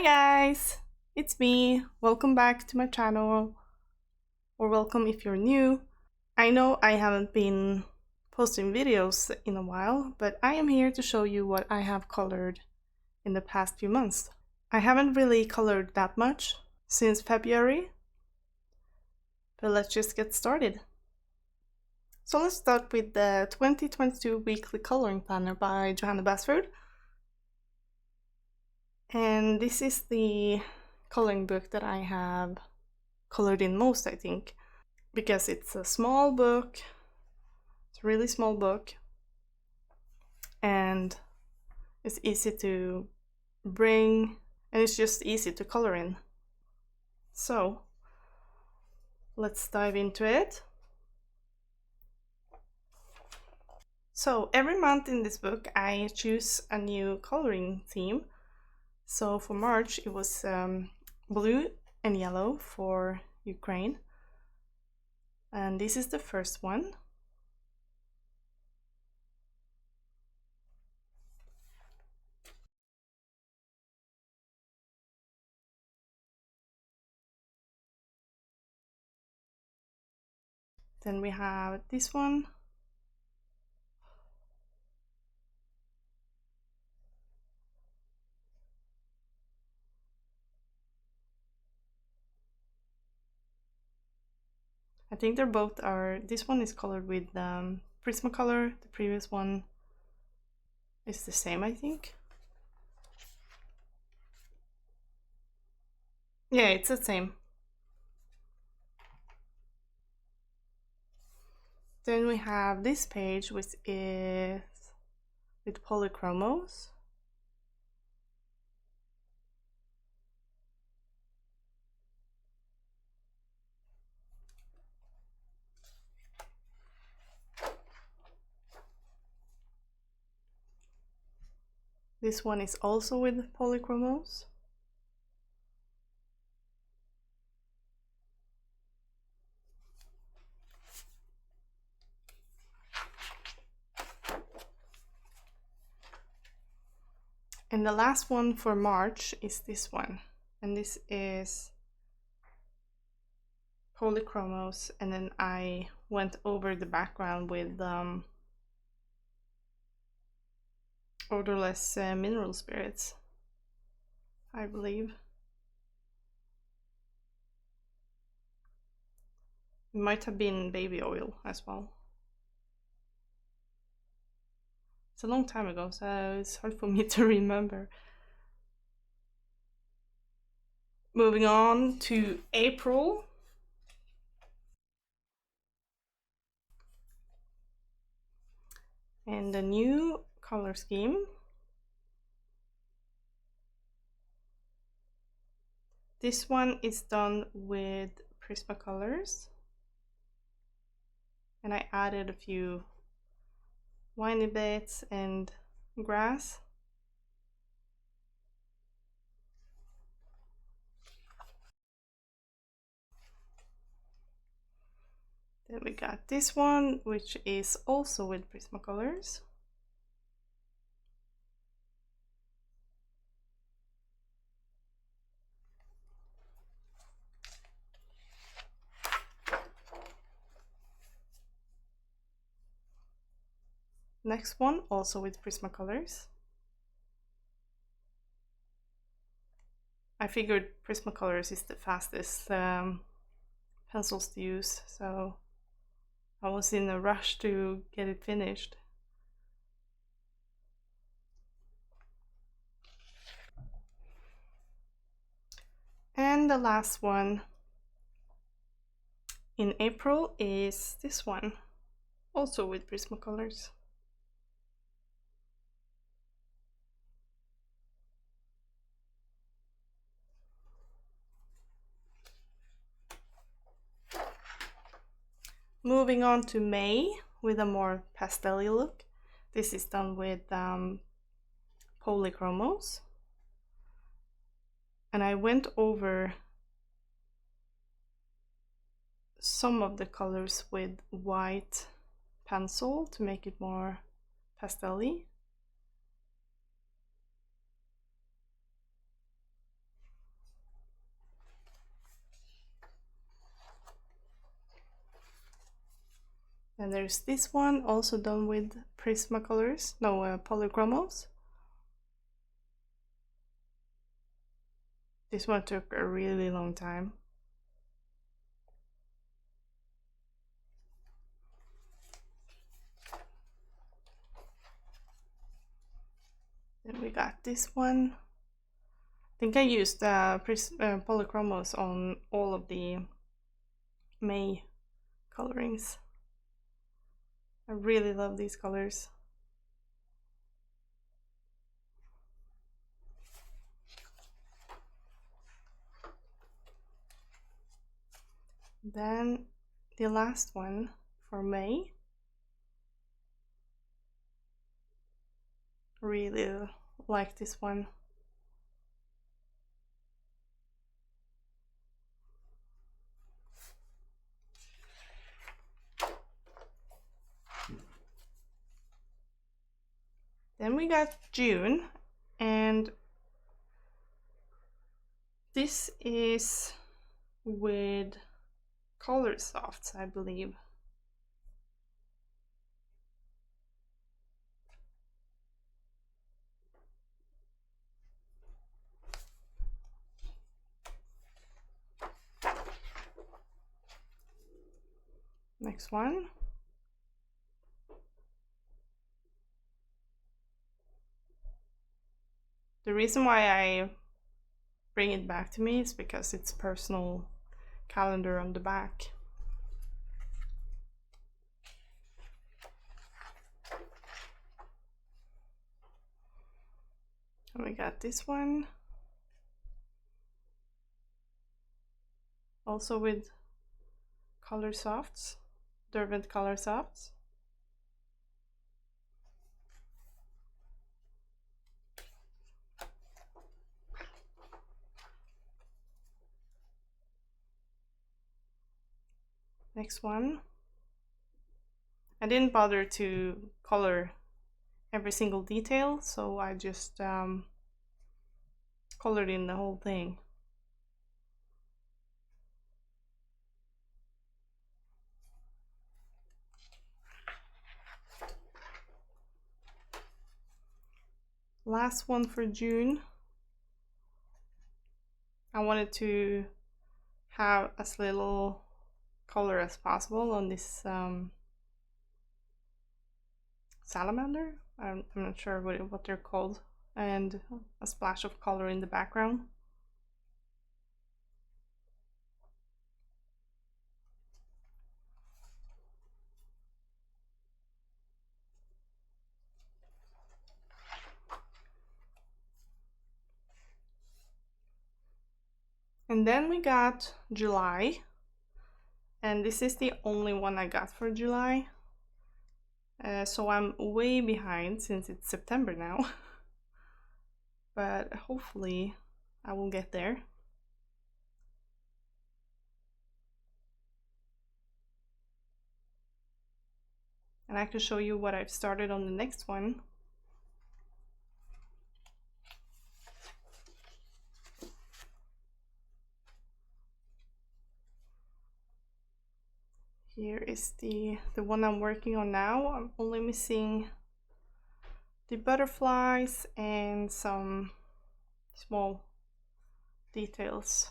Hi guys, it's me. Welcome back to my channel, or welcome if you're new. I know I haven't been posting videos in a while, but I am here to show you what I have colored in the past few months. I haven't really colored that much since February, but let's just get started. So let's start with the 2022 Weekly Coloring Planner by Johanna Basford. And this is the coloring book that I have colored in most, I think, because it's a small book. It's a really small book, and it's easy to bring, and it's just easy to color in. So let's dive into it. So every month in this book I choose a new coloring theme. So for March it was blue and yellow for Ukraine, and this is the first one. Then we have this one. I think they're both are, this one is colored with Prismacolor, the previous one is the same, I think. Yeah, it's the same. Then we have this page, which is with polychromos. This one is also with polychromos. And the last one for March is this one. And this is polychromos, and then I went over the background with odorless mineral spirits, I believe. It might have been baby oil as well. It's a long time ago, so it's hard for me to remember. Moving on to April. And the new color scheme. This one is done with Prismacolors, and I added a few winey bits and grass. Then we got this one, which is also with Prismacolors. Next one, also with Prismacolors. I figured Prismacolors is the fastest pencils to use, so I was in a rush to get it finished. And the last one in April is this one, also with Prismacolors. Moving on to May with a more pastel-y look. This is done with polychromos. And I went over some of the colors with white pencil to make it more pastel-y. And there's this one also done with Prismacolors, no, polychromos. This one took a really long time. Then we got this one. I think I used polychromos on all of the May colorings. I really love these colors. Then the last one for May. Really like this one. Then we got June, and this is with Color Softs, I believe. Next one. The reason why I bring it back to me is because it's personal calendar on the back. And we got this one. Also with Color Softs, Derwent Color Softs. Next one. I didn't bother to color every single detail, so I just colored in the whole thing. Last one for June. I wanted to have as little color as possible on this salamander. I'm not sure what they're called, and a splash of color in the background. And then we got July, and this is the only one I got for July. So I'm way behind since it's September now. But hopefully I will get there. And I can show you what I've started on the next one. Here is the one I'm working on now. I'm only missing the butterflies and some small details.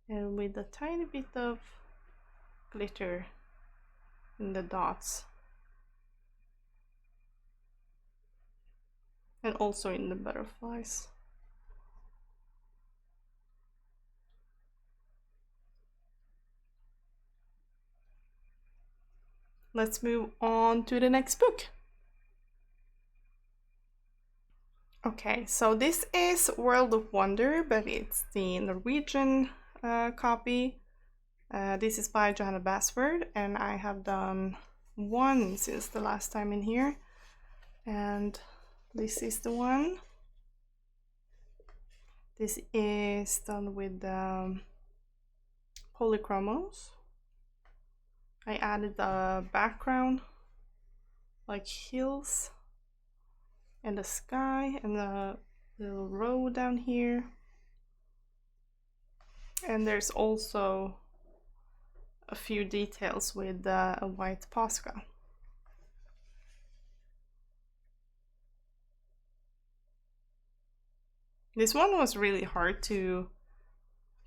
And with a tiny bit of glitter in the dots. And also in the butterflies. Let's move on to the next book. Okay, so this is World of Wonder, but it's the Norwegian copy. This is by Johanna Basford, and I have done one since the last time in here. And this is the one. This is done with polychromos. I added the background, like hills and the sky and the little road down here. And there's also a few details with a white Posca. This one was really hard to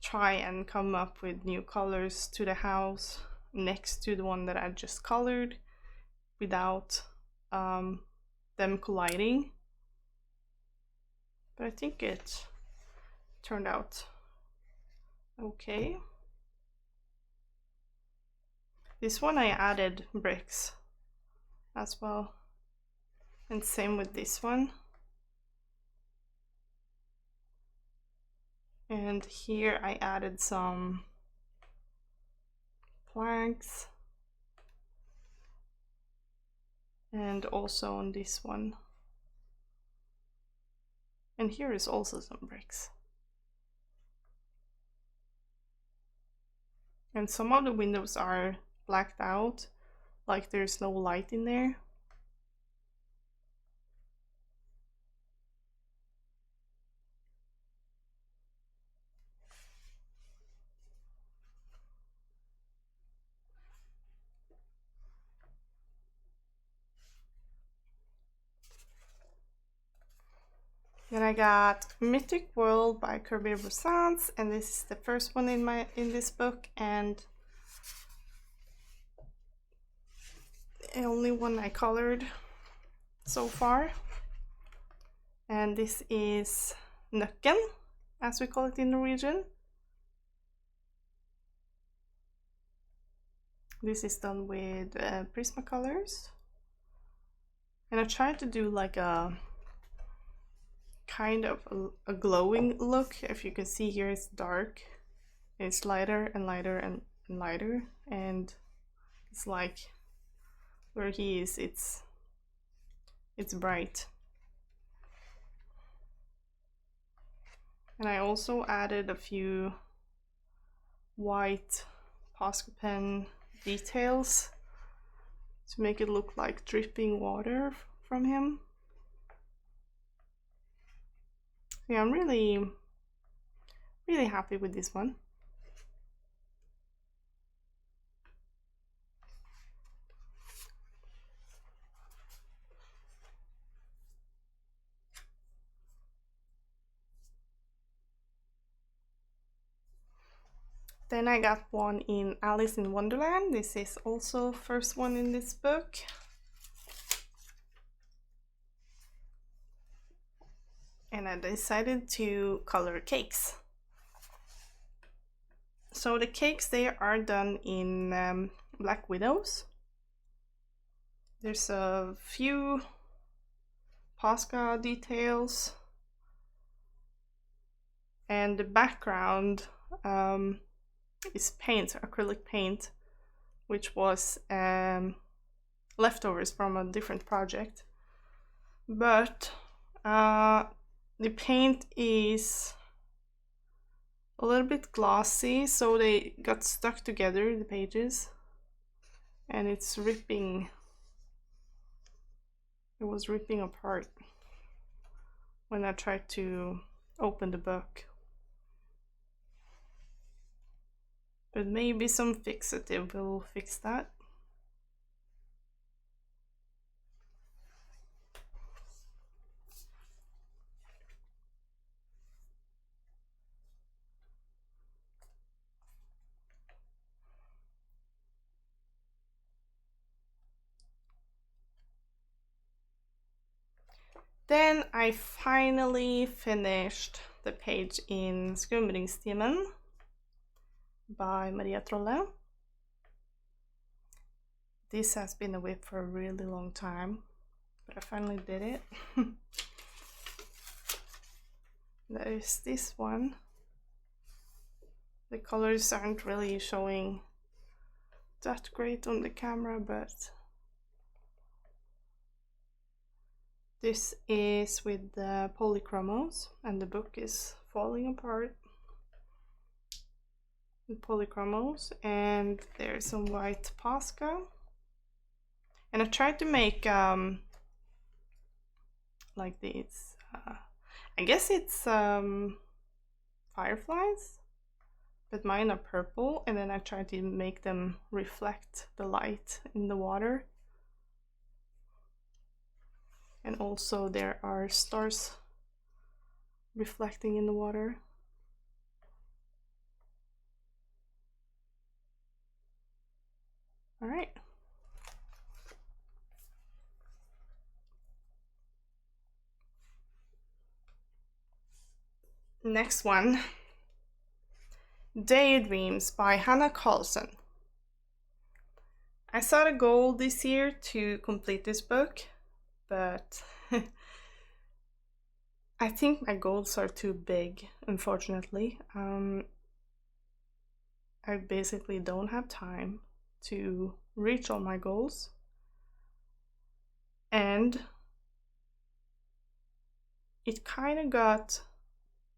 try and come up with new colors to the house next to the one that I just colored without them colliding. But I think it turned out okay. This one I added bricks as well, and same with this one. And here I added some planks, and also on this one. And here is also some bricks. And some of the windows are blacked out, like there's no light in there. Then I got Mythic World by Kirby Sans, and this is the first one in this book, and the only one I colored so far. And this is Nøkken, as we call it in Norwegian. This is done with Prismacolors, and I tried to do like a kind of a glowing look. If you can see here, it's dark, it's lighter and lighter and lighter, and it's like where he is, it's bright. And I also added a few white Posca pen details to make it look like dripping water from him. Yeah, I'm really happy with this one. Then I got one in Alice in Wonderland. This is also first one in this book. And I decided to color cakes. So the cakes, they are done in Black Widows. There's a few Posca details, and the background is paint, acrylic paint, which was leftovers from a different project. But the paint is a little bit glossy, so they got stuck together, the pages, and it's ripping. It was ripping apart when I tried to open the book. But maybe some fixative will fix that. Then I finally finished the page in Skumringstimen by Maria Trolle. This has been a whip for a really long time, but I finally did it. There is this one. The colors aren't really showing that great on the camera, but this is with the polychromos, and the book is falling apart with polychromos, and there's some white Posca. And I tried to make like these, I guess it's fireflies, but mine are purple, and then I try to make them reflect the light in the water. And also there are stars reflecting in the water. All right. Next one. Daydreams by Hannah Carlson. I set a goal this year to complete this book, but I think my goals are too big, unfortunately. I basically don't have time to reach all my goals, and it kind of got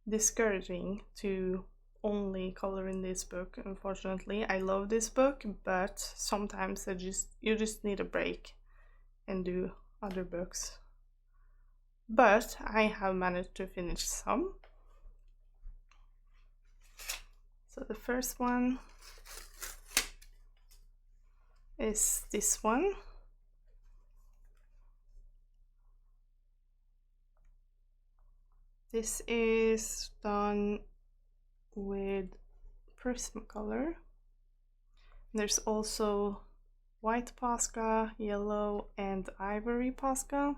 discouraging to only color in this book. Unfortunately, I love this book, but sometimes you just need a break and do other books. But I have managed to finish some. So the first one is this one. This is done with Prismacolor. There's also white Posca, yellow, and ivory Posca.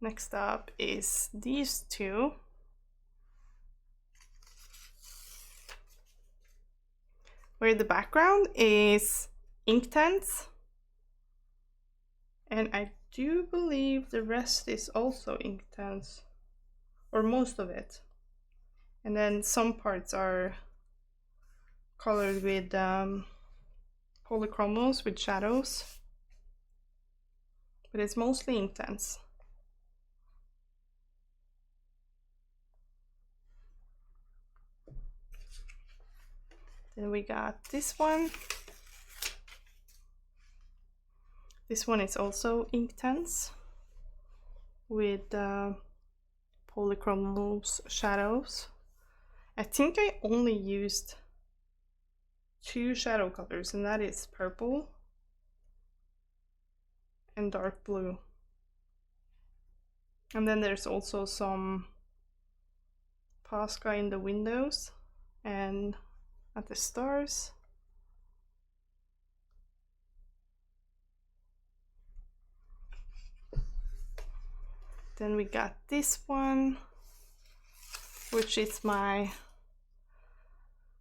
Next up is these two. Where the background is Inktense. And I do believe the rest is also Inktense, or most of it. And then some parts are colored with polychromos with shadows, but it's mostly Inktense. Then we got this one. This one is also Inktense with polychromos shadows. I think I only used 2 shadow colors, and that is purple and dark blue. And then there's also some Posca in the windows and at the stars. Then we got this one, which is my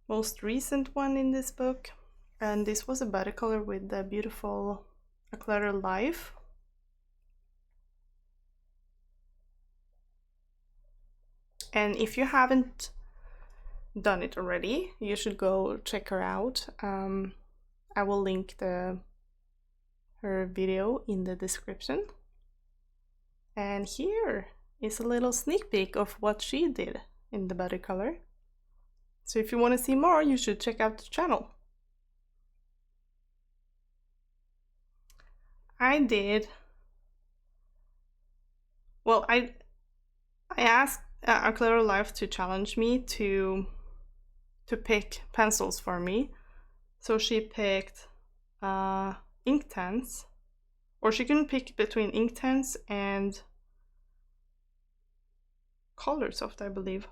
most recent one in this book. And this was a watercolor with the beautiful Cluttered Life. And if you haven't done it already, you should go check her out. I will link her video in the description. And here is a little sneak peek of what she did in the watercolor. So if you want to see more, you should check out the channel. I asked Cluttered Life to challenge me to pick pencils for me. So she picked Inktense, or she couldn't pick between Inktense and Colorsoft, I believe.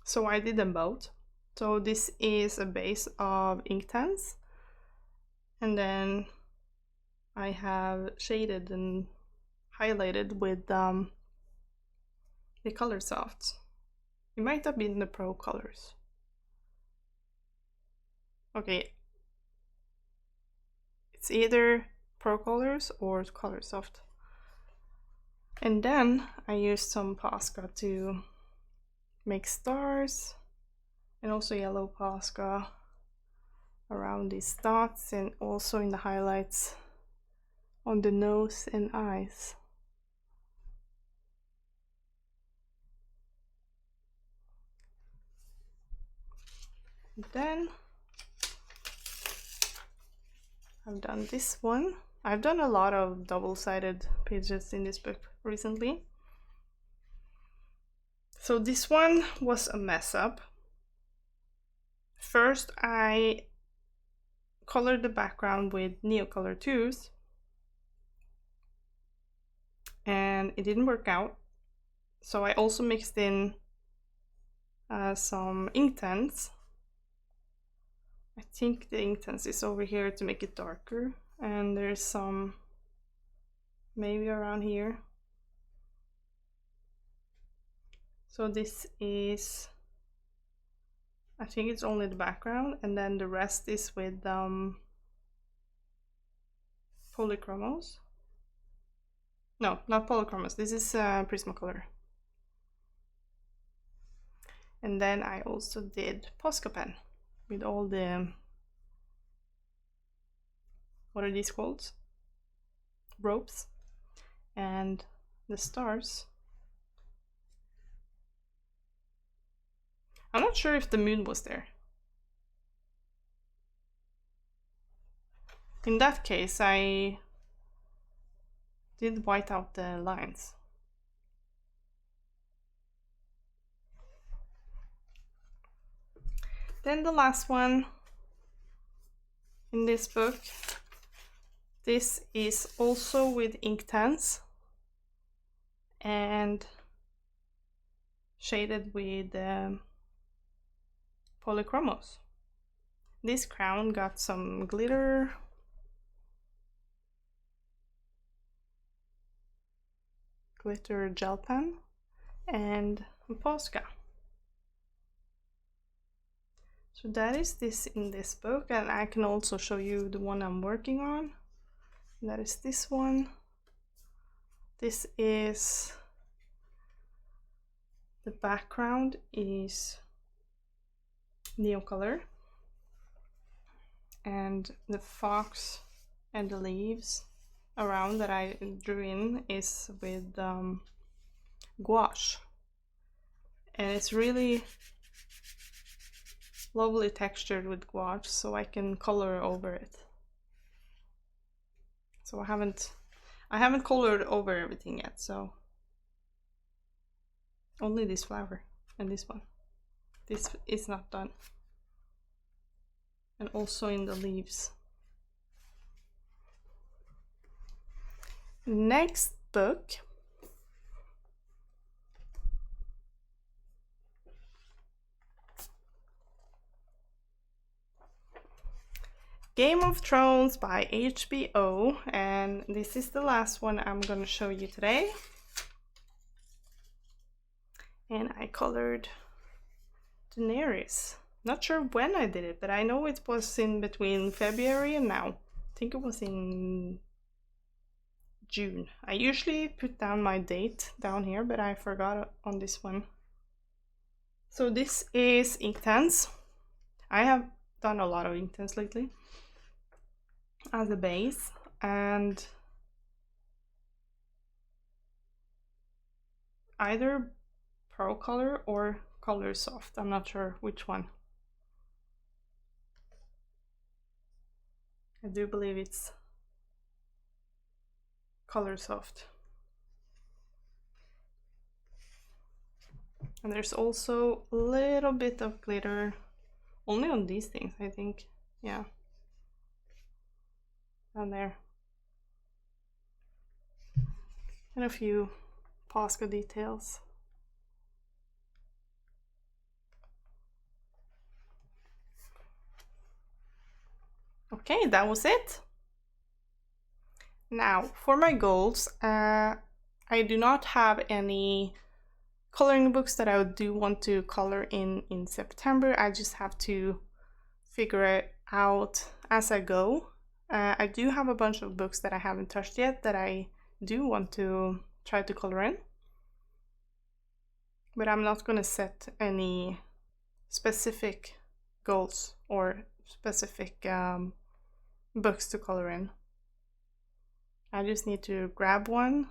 So I did them both. So this is a base of Inktense, and then I have shaded and highlighted with the Colorsoft. It might have been the Pro colors. Okay, it's either Pro colors or Colorsoft. And then I used some Posca to make stars, and also yellow Posca around these dots, and also in the highlights on the nose and eyes. And then I've done this one, I've done a lot of double-sided pages in this book recently. So this one was a mess up. First, I colored the background with Neocolor 2s, and it didn't work out. So I also mixed in some Inktense. I think the Inktense is over here to make it darker, and there's some maybe around here. So this is, I think it's only the background, and then the rest is with polychromos. No, not polychromos, this is Prismacolor. And then I also did Posca pen with all the, what are these called? Ropes and the stars. I'm not sure if the moon was there. In that case, I did white out the lines. Then the last one in this book, this is also with Inktense and shaded with polychromos. This crown got some glitter, gel pen, and Posca. So that is this in this book, and I can also show you the one I'm working on. That is this one. This is, the background is Neocolor, and the fox and the leaves around that I drew in is with gouache, and it's really lovely textured with gouache, so I can color over it. So I haven't colored over everything yet, so only this flower and this one. This is not done. And also in the leaves. Next book Game of Thrones by HBO, and this is the last one I'm gonna show you today. And I colored Daenerys. Not sure when I did it, but I know it was in between February and now. I think it was in June. I usually put down my date down here, but I forgot on this one. So this is Inktense. I have done a lot of Inktense lately as a base, and either Pro Color or Color Soft. I'm not sure which one. I do believe it's Color Soft. And there's also a little bit of glitter only on these things, I think. Yeah, down there. And a few Posca details. Okay, that was it. Now, for my goals, I do not have any coloring books that I do want to color in September. I just have to figure it out as I go. I do have a bunch of books that I haven't touched yet that I do want to try to color in, but I'm not gonna set any specific goals or specific books to color in. I just need to grab one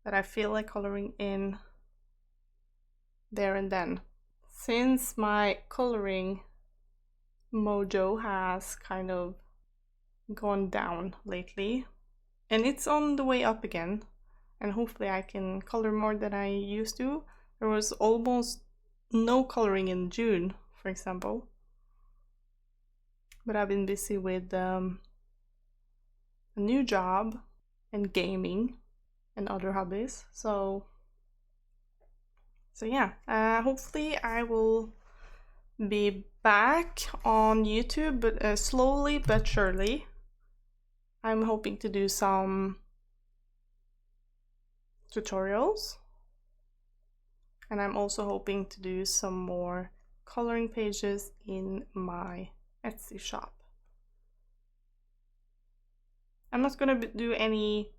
that I feel like coloring in there and then. Since my coloring mojo has kind of gone down lately, and it's on the way up again, and hopefully I can color more than I used to. There was almost no coloring in June, for example, but I've been busy with a new job and gaming and other hobbies, so yeah, hopefully I will be back on YouTube, but slowly but surely. I'm hoping to do some tutorials, and I'm also hoping to do some more coloring pages in my Etsy shop. I'm not gonna do any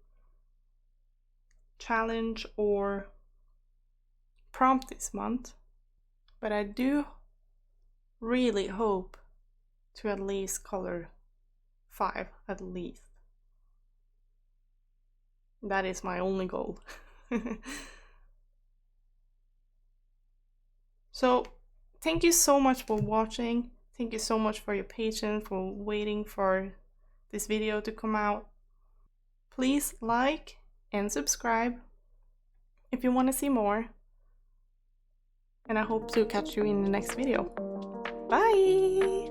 challenge or prompt this month, but I do really hope to at least color 5 at least. That is my only goal. So thank you so much for watching. Thank you so much for your patience, for waiting for this video to come out. Please like and subscribe if you want to see more. And I hope to catch you in the next video. Bye!